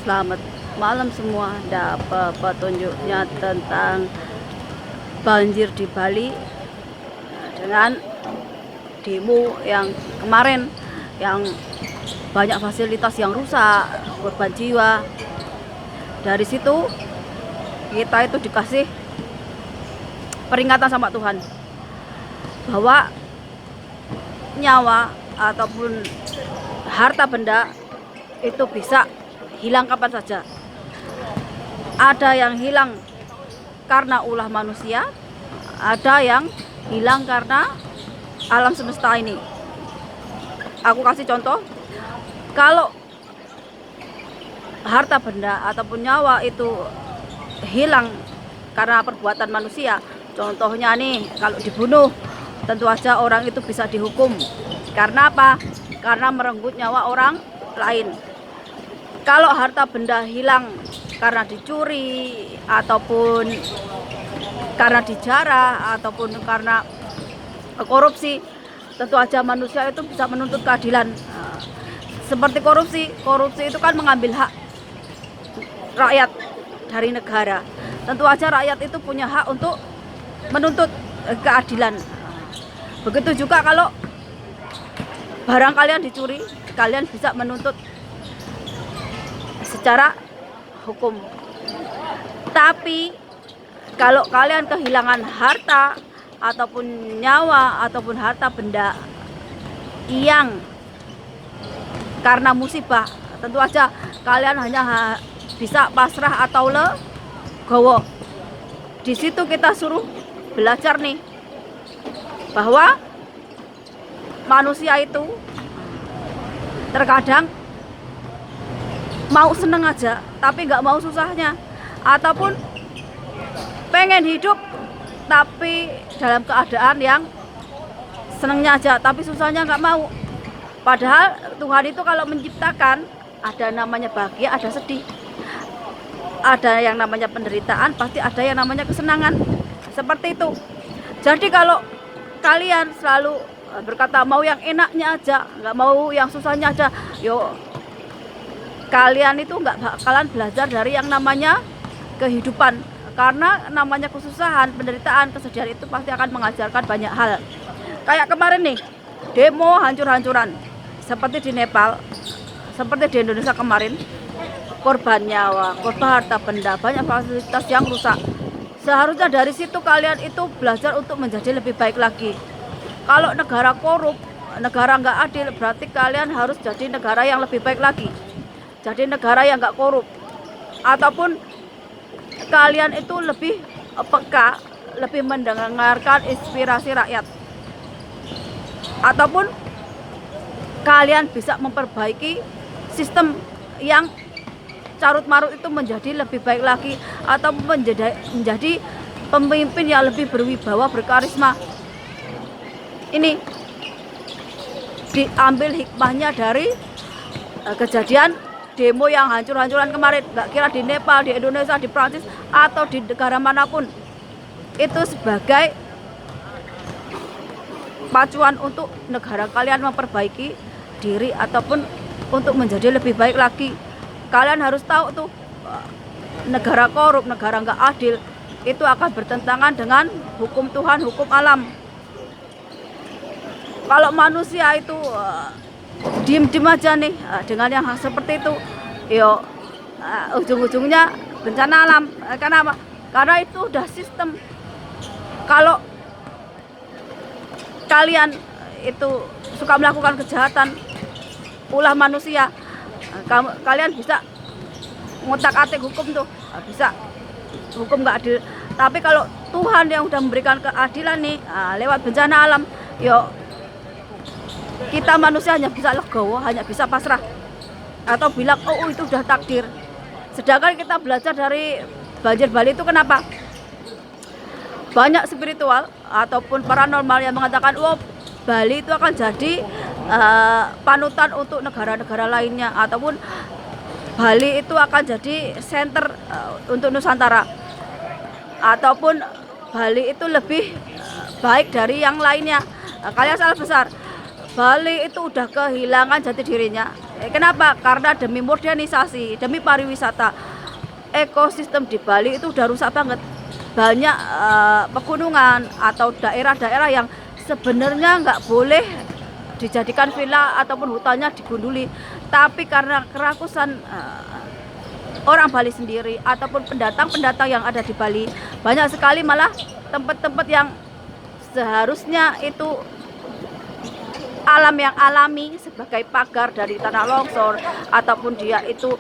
Selamat malam semua. Dapat petunjuknya tentang banjir di Bali dengan demo yang kemarin, yang banyak fasilitas yang rusak, korban jiwa. Dari situ kita itu dikasih peringatan sama Tuhan bahwa nyawa ataupun harta benda itu bisa hilang kapan saja. Ada yang hilang karena ulah manusia, ada yang hilang karena alam semesta ini. Aku kasih contoh, kalau harta benda ataupun nyawa itu hilang karena perbuatan manusia, contohnya nih, kalau dibunuh, tentu saja orang itu bisa dihukum. Karena apa? Karena merenggut nyawa orang lain. Kalau harta benda hilang karena dicuri, ataupun karena dijarah, ataupun karena korupsi, tentu saja manusia itu bisa menuntut keadilan. Seperti korupsi itu kan mengambil hak rakyat dari negara. Tentu saja rakyat itu punya hak untuk menuntut keadilan. Begitu juga kalau barang kalian dicuri, kalian bisa menuntut secara hukum. Tapi kalau kalian kehilangan harta ataupun nyawa ataupun harta benda yang karena musibah, tentu saja kalian hanya bisa pasrah atau legowo. Di situ kita suruh belajar nih bahwa manusia itu terkadang mau seneng aja tapi nggak mau susahnya, ataupun pengen hidup tapi dalam keadaan yang senengnya aja tapi susahnya nggak mau. Padahal Tuhan itu kalau menciptakan ada namanya bahagia, ada sedih, ada yang namanya penderitaan, pasti ada yang namanya kesenangan. Seperti itu. Jadi kalau kalian selalu berkata mau yang enaknya aja, nggak mau yang susahnya aja, yuk kalian itu nggak bakalan belajar dari yang namanya kehidupan. Karena namanya kesusahan, penderitaan, kesedihan itu pasti akan mengajarkan banyak hal. Kayak kemarin nih, demo hancur-hancuran seperti di Nepal, seperti di Indonesia kemarin, korban nyawa, korban harta benda, banyak fasilitas yang rusak. Seharusnya dari situ kalian itu belajar untuk menjadi lebih baik lagi. Kalau negara korup, negara nggak adil, berarti kalian harus jadi negara yang lebih baik lagi. Jadi negara yang nggak korup, ataupun kalian itu lebih peka, lebih mendengarkan inspirasi rakyat, ataupun kalian bisa memperbaiki sistem yang carut marut itu menjadi lebih baik lagi, atau menjadi pemimpin yang lebih berwibawa, berkarisma. Ini diambil hikmahnya dari kejadian demo yang hancur-hancuran kemarin. Gak kira di Nepal, di Indonesia, di Prancis, atau di negara manapun, itu sebagai pacuan untuk negara kalian memperbaiki diri ataupun untuk menjadi lebih baik lagi. Kalian harus tahu tuh, negara korup, negara nggak adil, itu akan bertentangan dengan hukum Tuhan, hukum alam. Kalau manusia itu diem-diem aja nih dengan yang seperti itu, yo ujung-ujungnya bencana alam. Karena apa? Karena itu udah sistem. Kalau kalian itu suka melakukan kejahatan, ulah manusia, kalian bisa ngutak-atik hukum tuh, bisa hukum nggak adil. Tapi kalau Tuhan yang udah memberikan keadilan nih lewat bencana alam, yo kita manusia hanya bisa legowo, hanya bisa pasrah atau bilang oh itu udah takdir. Sedangkan kita belajar dari banjir Bali itu kenapa? Banyak spiritual ataupun paranormal yang mengatakan oh Bali itu akan jadi panutan untuk negara-negara lainnya, ataupun Bali itu akan jadi center untuk Nusantara, ataupun Bali itu lebih baik dari yang lainnya. Kalian salah besar. Bali itu udah kehilangan jati dirinya. Kenapa? Karena demi modernisasi, demi pariwisata. Ekosistem di Bali itu udah rusak banget. Banyak pegunungan atau daerah-daerah yang sebenarnya nggak boleh dijadikan villa ataupun hutannya digunduli, tapi karena kerakusan orang Bali sendiri ataupun pendatang-pendatang yang ada di Bali, banyak sekali malah tempat-tempat yang seharusnya itu alam yang alami sebagai pagar dari tanah longsor ataupun dia itu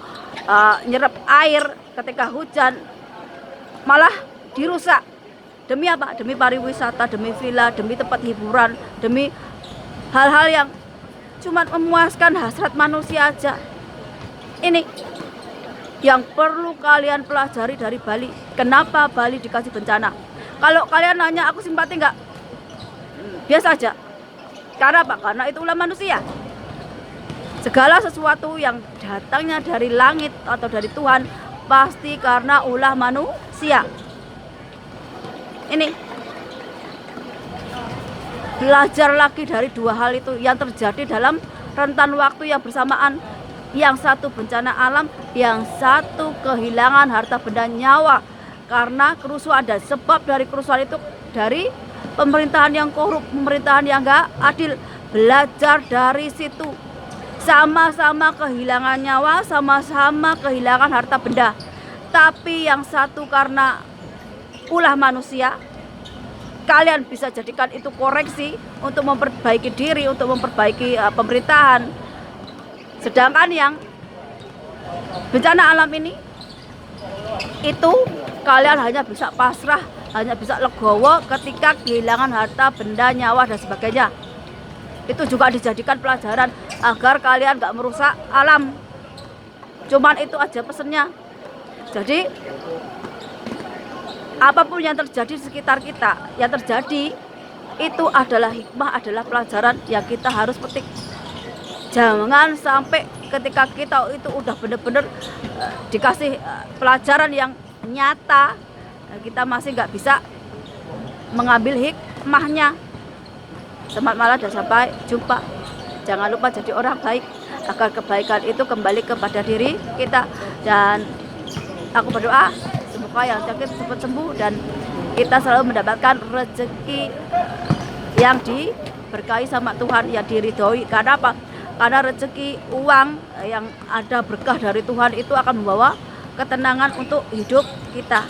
nyerap air ketika hujan, malah dirusak. Demi apa? Demi pariwisata, demi villa, demi tempat hiburan, demi hal-hal yang cuma memuaskan hasrat manusia aja. Ini yang perlu kalian pelajari dari Bali. Kenapa Bali dikasih bencana? Kalau kalian nanya aku simpati nggak? Biasa aja. Karena apa? Karena itu ulah manusia. Segala sesuatu yang datangnya dari langit atau dari Tuhan pasti karena ulah manusia. Ini belajar lagi dari dua hal itu yang terjadi dalam rentan waktu yang bersamaan. Yang satu bencana alam, yang satu kehilangan harta benda nyawa karena kerusuhan. Dan sebab dari kerusuhan itu dari pemerintahan yang korup, pemerintahan yang gak adil. Belajar dari situ. Sama-sama kehilangan nyawa, sama-sama kehilangan harta benda. Tapi yang satu karena ulah manusia, kalian bisa jadikan itu koreksi untuk memperbaiki diri, untuk memperbaiki pemerintahan. Sedangkan yang bencana alam ini itu kalian hanya bisa pasrah, hanya bisa legowo ketika kehilangan harta benda, nyawa dan sebagainya. Itu juga dijadikan pelajaran agar kalian gak merusak alam. Cuman itu aja pesennya. Jadi apapun yang terjadi di sekitar kita, yang terjadi itu adalah hikmah, adalah pelajaran yang kita harus petik. Jangan sampai ketika kita itu udah bener-bener dikasih pelajaran yang nyata, kita masih nggak bisa mengambil hikmahnya. Selamat malam dan sampai jumpa. Jangan lupa jadi orang baik agar kebaikan itu kembali kepada diri kita. Dan aku berdoa semoga yang sakit cepat sembuh dan kita selalu mendapatkan rezeki yang diberkahi sama Tuhan, yang diridhoi. Karena apa? Karena rezeki uang yang ada berkah dari Tuhan itu akan membawa ketenangan untuk hidup kita.